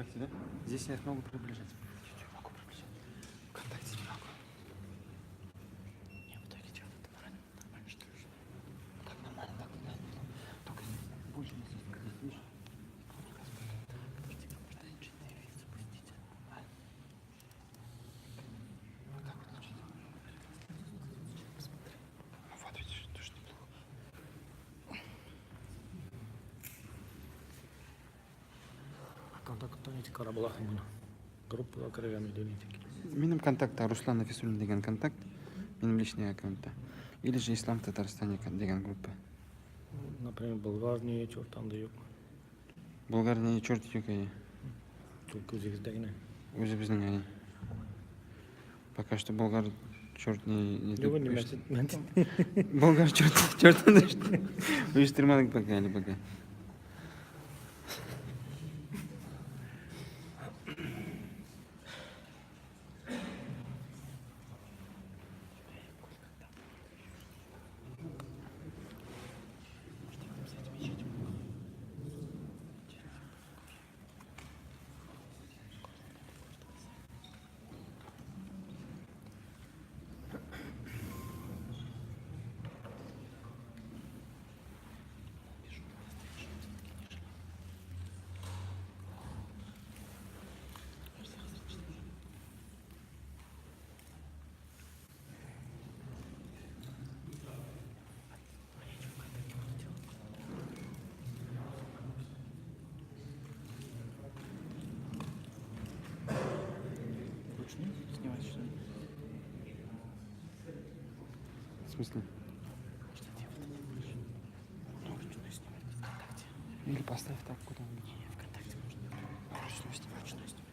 ВКонтакте, да? Здесь я их могу приближать. Чуть-чуть могу приближать. ВКонтакте не могу. Не, в итоге что, это нормально что ли? Так нормально, так нормально. Только здесь больше не здесь, видишь? Подожди, можно H4 запустить. А? Вот так вот включить. Посмотри. Ну вот, видишь, тоже неплохо. Контактте Карабалахым bunu. Группа кірген үйденеді. Менің контактта Руслан Нафисуллин деген контакт. Менің личный аккаунтта. Или же Ислам в Татарстане деген группа. Например, Болгария, чертанда yok. Болгария черт yok әне. Çok өзегіздегіне. Өзі біздің әне. Пока что болгар черт не Yok, не мәсет. болгар черт uyuşturmadık пока әлі пока. Снимать что ли? В смысле? Что делать? Ну, вручную снимать ВКонтакте. Или поставь так куда-нибудь. Не, ВКонтакте можно. Вручную снимать.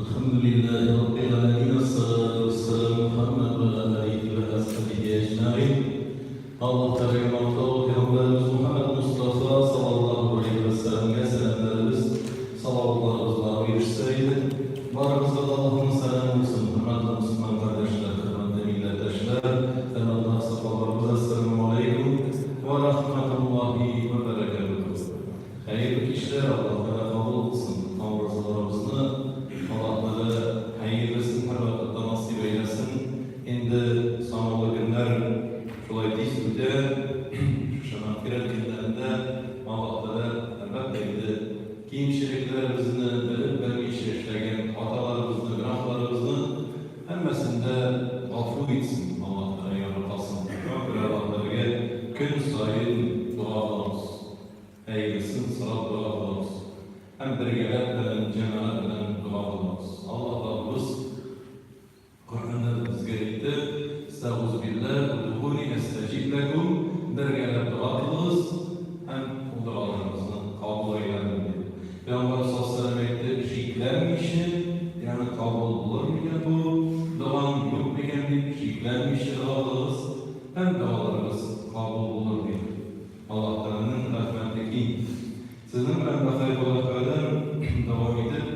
الحمد لله رب العالمين والصلاة والسلام محمد وعلى آله وأصحابه أجمعين. Allah Teala Peygamberimiz Muhammed Mustafa sallallahu aleyhi ve sellem'e selamlarımız, salavatlarımızla yetişseydi. Varımızda Allah'ın selamı olsun. Hürmetli Müslüman kardeşler, hürmetli milletteşler, Allah safalarımıza selamun aleyküm ve rahmetullahi ve berekatuhu. Hayırlı kişiler Allah'a kabul olsun. Namazlarımızı Allah'ları hayırlısın, hürmetle nasip eylesin. Şimdi sanalı günler şolay deyizde, şu mağfiret günlerinde Allah'ları elbette kiyimçiliklerimizni bilip işleyen hatalarımızı, günahlarımızı hemmesinde affı etsin. Allah'lara yaratasın. Allah'lara gün sayın dualarımız eylesin, sırat dualarımız. Hem birgeler bilen, cemaat bilen dualarımız. Allah'larımız Kur'an'da bizge etti. Estağfurullah billah, udhuni estecib lekum. Birgeler dualarımız hem o dualarımızı kabul eylesin. Peygamber sallallahu aleyhi ve sellem etti, şiklenmişin, yani kabul olur mu ya bu? Duan yok mu yani? Şiklenmişin dualarımız hem dualarımız kabul olur mu? Allah'ın rahmetindeki sizin rahmetine olarak devam edip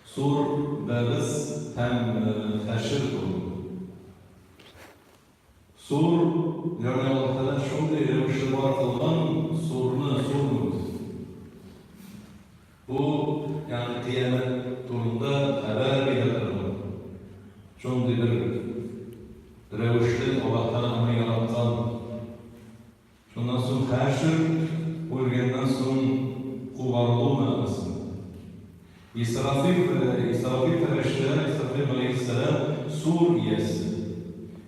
sur beliz hem teşhir oldu. Sur yani Allah'tan şöyle yürüyüşü var kılan surunu. Bu yani kıyamet turunda haber verir. Şöyle bir revişli Allah'tan onu yaratan. Şundan sonra teşhir Uyurgendan sonra kuvarlığı manasında. İsrafil Fereşler, İsrafil Aleyhisselam sur iyesi.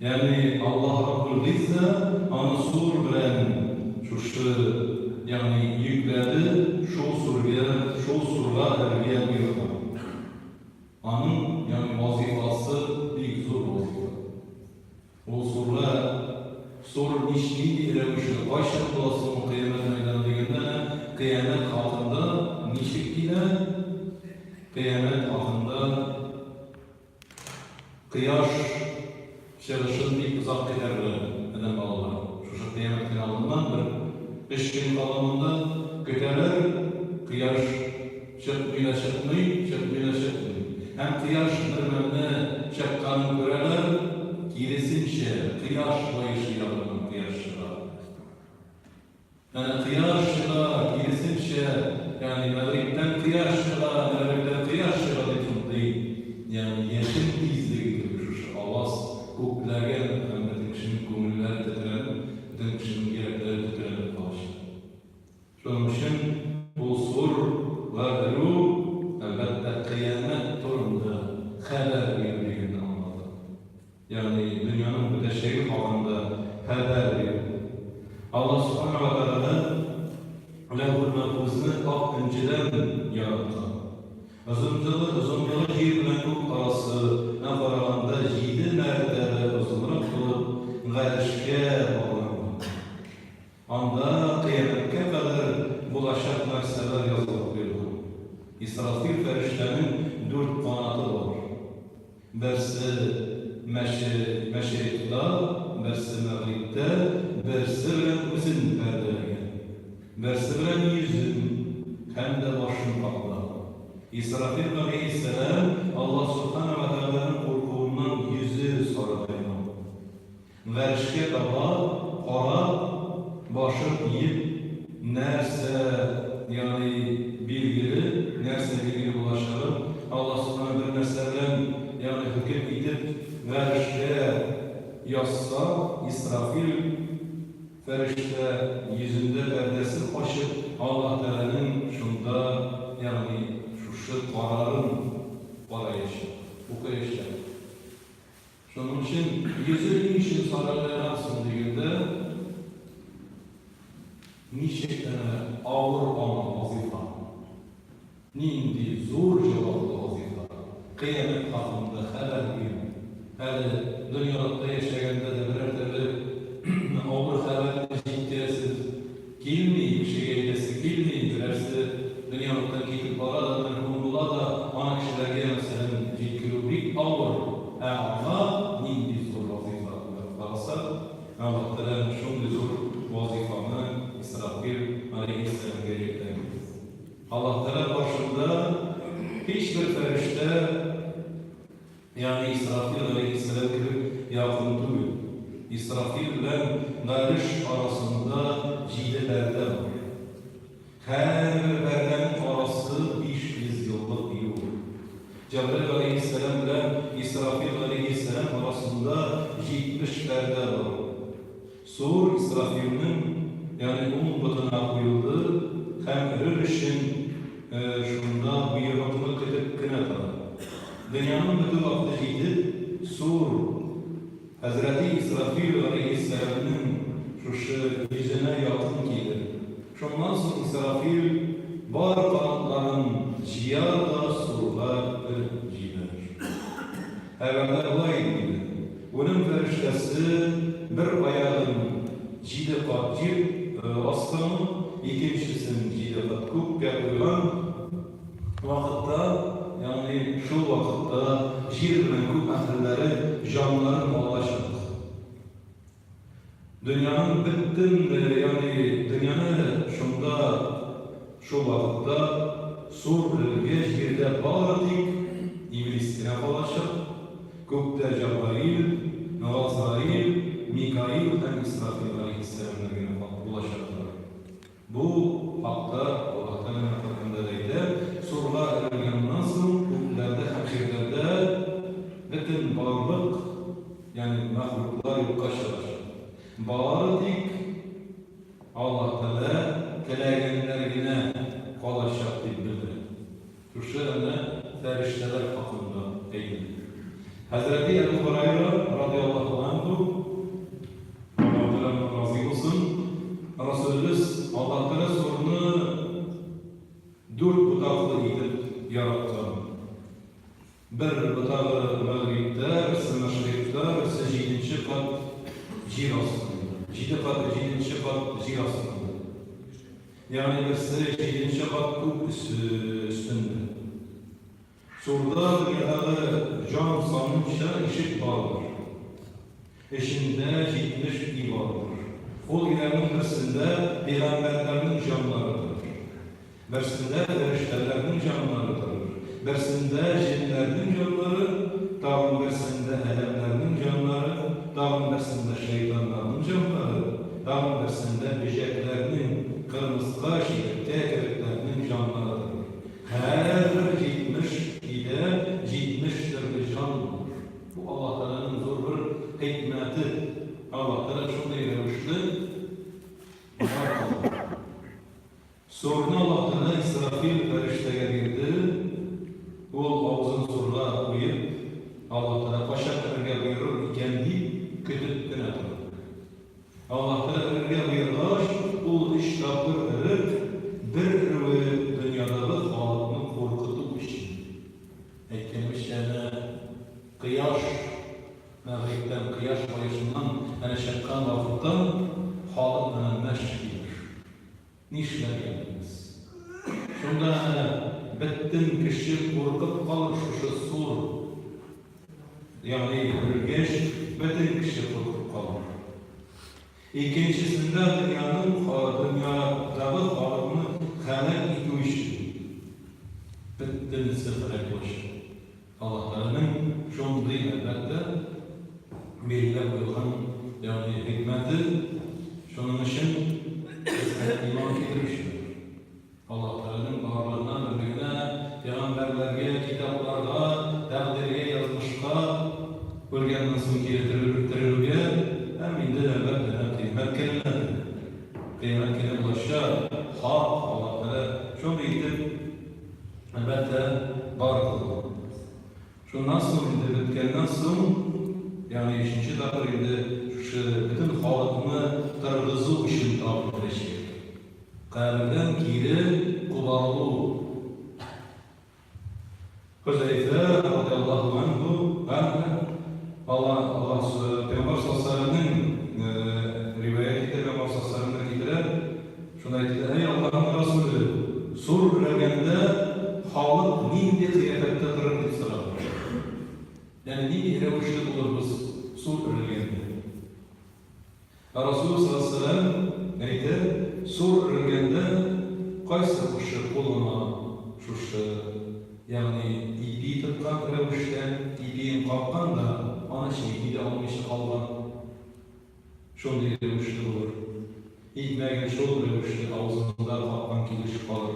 Yani Allah Rabbul İzze onu sur bilen şu yani yükledi, şu surlar ergiye buyurdu. Onun yani vazifası büyük zor nişli revişi başlık olasın kıyamet meydanı degende kıyamet altında nişik ile kıyamet altında kıyaş çalışın bir uzak giderler neden bağlılar. Şu kıyamet kanalından bir 5 gün kalanında götürler kıyaş çıkmıyla çıkmıyor. Hem kıyaş nırmenne şakkanı göreler gerisince kıyaş bayışı yapılan kıyaşçılar. Yani kıyaşçılar gerisince yani Mağrib'den kıyaşçılar, Mağrib'den kıyaşçılar dedim değil. Yani yeşil gizli görüşür. Avaz kuklargen hem kişinin gönüller tetiren, kişinin gerekleri tetiren başlar. Şunun için bu sur ve veru elbette kıyamet turunda haber verdiğini anladı. Yani dünyanın bir de şeyi hakkında haber veriyor. Allah subhanahu wa ta'ala lehul mahfuzunu ak önceden yarattı. Uzunluğu yer ile kuk arası nafarağında 7 mertebe uzunluk kılıp garişke bağlandı. Anda kıyametke kadar bulaşak merseler yazılıp verildi. İsrafil feriştenin 4 kanatı var. Bersi meşrikte, bersi mağribde, bersi bilen uzun perdelerge. Bersi bilen yüzün hem de başın kapla. İsrafil aleyhisselam Allah subhanahu wa ta'ala'nın korkuğundan yüzü sarıdaydı. Verişke dava, para, başıp yiyip, nerse yani bilgili, nerse bilgili bulaşalım. Allah subhanahu wa ta'ala yani hüküm edip verişke yazsa, İsrafil ferişte yüzünde perdesi açıp Allah Teala'nın şunda yani şu kararın parayışı, bu kayışlar. Şunun için yüzü niçin saraylara sunduğunda niçin ağır olan vazifa, nindi zor cevaplı vazifa, kıyamet hakkında haber verin. Hele dünyada yaşayanda da birer tabi ağır haber ciddiyetsiz gelmeyin, şeylesi gelmeyin, birersi dünyadan gidip para da merhumula da ana kişilerge mesela ciddi ağır ama nindi zor vazifa varsa Allah Teala'nın şunlu zor vazifamı İsrafil aleyhisselam gerekten. Allah Teala başında hiçbir ferişte yani İsrafil aleyhisselam gibi yakın değil. İsrafil ile garış arasında cidelerde var. Her berden arası 500 yıllık bir yol. Cebrail aleyhisselam ile İsrafil aleyhisselam arasında 70 berde var. Sur İsrafil'in yani umutuna koyuldu. Hem ölüşün şunda buyruğunu kıtıp kınatar. Dünyanın bütün vakti gidip Sur Hazreti İsrafil aleyhisselam'ın şu yüzüne yakın gelir. Şundan sonra İsrafil var kanatların ciyada surlar ciler. Evvela olay gibi. Onun feriştesi bir ayağın cide katcip aslanı, ikincisinin cide katkuk yapılan vakitte yani şu vakitte jir ve kuk ahilleri canların ulaşır. Dünyanın bütün yani dünyanın şunda şu vakitte sur geçgirde bağladık iblisine ulaşır. Kukta Cebrail, Azrail, Mikail ve İsrafil aleyhisselam'ın ulaşırlar. Bu hakta Allah'tan hakkında değil, sorular edilgen nasıl, kuklerde, hakirlerde bütün varlık, yani mahluklar yok kaşılar. Bağırdık, Allah Teala telegenlerine kalaşak bildirir. Tuşlarına ferişteler hakkında eğilir. Hazreti Ebu Hurayra radıyallahu anhu Allah'tan razı olsun. Resulümüz Allah'tan sorunu 4 butaklı edip yarattı. Bir butağı Mağrib'de, birisi Meşrik'te, birisi 7. kat Cir 7 kat, 7. kat yer astında. Yani birisi 7. kat üstünde. Surda dünyada can sanınca eşit vardır. Eşinde 70 iyi vardır. O ilerinin birisinde peygamberlerin canlarıdır. Birisinde feriştelerin canlarıdır. Birisinde cinlerin canları, dağın birisinde elemlerin canları, dağın birisinde şeytanların canları, dağın birisinde böceklerinin, kırmızı tekeriklerinin canlarıdır. Her 70 ile 70 türlü can var. Bu Allah Teala'nın zor bir hikmeti. Allah Teala çok eylemişti. Sonra Allah Teala İsrafil ferişteye girdi. O ağzını zorla uyup Allah Teala paşa örge buyurur kendi kütüp günedir. Allah Teala örge buyurur, o iştahı verip bir dünyada halkını korkutup için. Eklemiş yani kıyaş, mağribden, kıyaş bayışından, yani şakkan vakıttan halkına meşgidir. Nişler geldiniz. Şunda bittin kişi korkup kalır şu sur. Yani ülgeç, bittin kişi korkup kalır. İkincisinde dünyadağı halkını kânek ituiştir. Bittin sıfıra koş. Allah Teala'nın şundu elbette belirle koyulan yani hikmeti şunun için iman getirmiştir. Allah Teala'nın varlığına, ömrüne, peygamberlerge, kitaplarda, takdirge yazmışka bölgenden sonra getirilirge hem indi elbette kıymet kelime. Kıymet kelime ulaşa hak Allah Teala çok iyidir. Elbette var kıldı. Şundan sonra bitkenden sonra yani 3. dairede şu bütün halkını targızı için tabirleşir. Kalbden geri kubarlı. Huzeyfe radıyallahu anhu Allah Peygamber sallallahu aleyhi ve sellem'in rivayeti Peygamber sallallahu aleyhi ve sellem'den gidiler. Şuna dediler, ey Allah'ın Resulü, sur üregende halk nindi kıyafette durur dedi sallallahu. Yani nindi revişli olur biz sur üregende. Resulullah sallallahu aleyhi ve sellem neydi? Sur üregende qaysı kuşu koluna şuşu yani iyiliği tıkkan revişten iyiliğin kalkan da ana şeyi almışı kalgan şunday revişli olur. İlmeğin şol revişli ağzında kalkan kilişi kalır.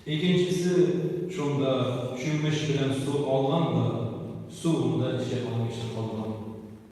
İkincisi şunda şümmeş bilen su algan da suunda işe almışı kalgan.